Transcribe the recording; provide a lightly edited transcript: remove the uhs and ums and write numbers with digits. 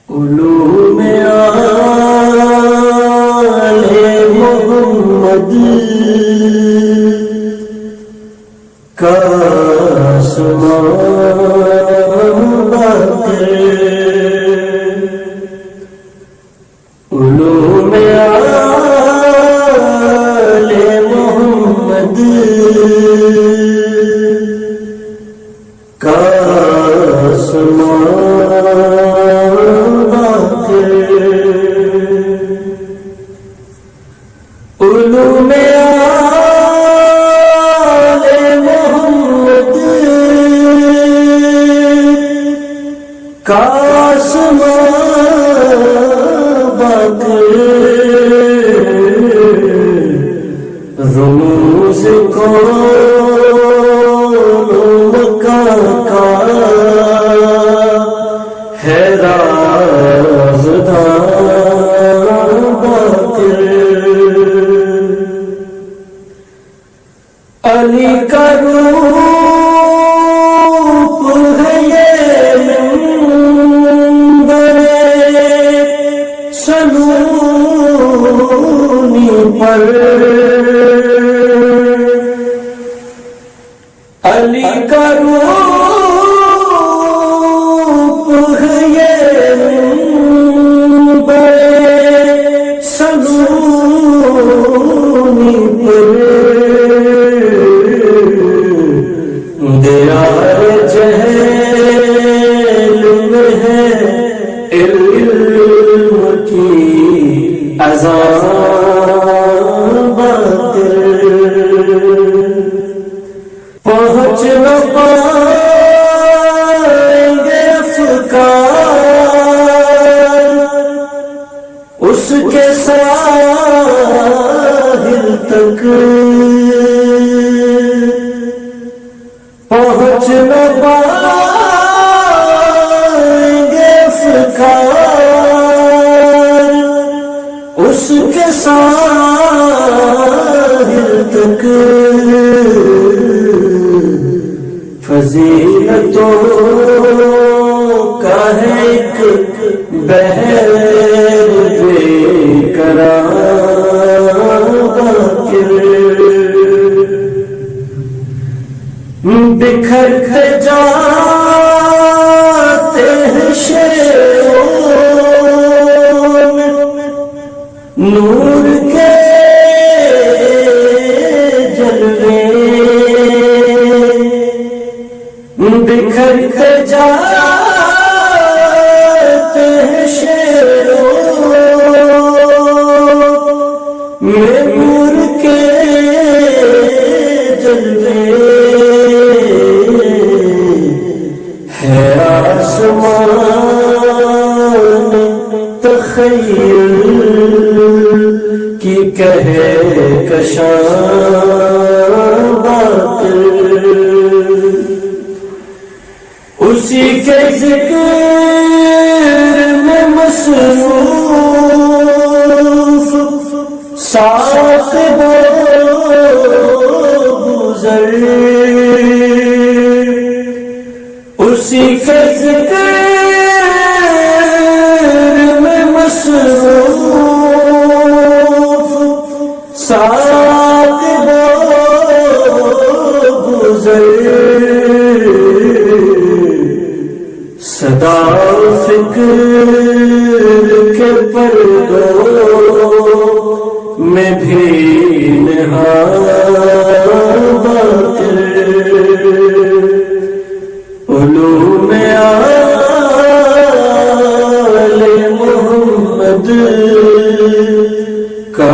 علوم آل محمد کا آسمان باقی، علوم آل محمد کا آسمان باقی، علوم آل محمد کا آسمان باقی، رموز کون کا ہے رازدار باقی، علی کا روپ ہے یہ منبر سنونی پر، علی کا روپ ہے یہ منبر سنونی پر، دیار جہل میں ہے علم کی اذان باقی، پہنچ نہ پائیں گے افکار اس کے ساحل تک، پہنچ نہ پائیں گے افکار اس کے ساحل تک، فضیلتوں کا ہے ایک بحر بے قرار باقی، بکھرتے جاتے ہیں شیروں میں نور کے جلوے، بکھرتے جاتے ہیں شیروں میں نور کے جلوے، ہے آسمان تخیل کی کہکشاں باقی، اسی کے ذکر میں مصروف ساتھ گزر، اسی کے ذکر میں مصروف ساتھ گزر، صدا فکر کے پردوں میں بھی نہاں باقی، علوم آل محمد کا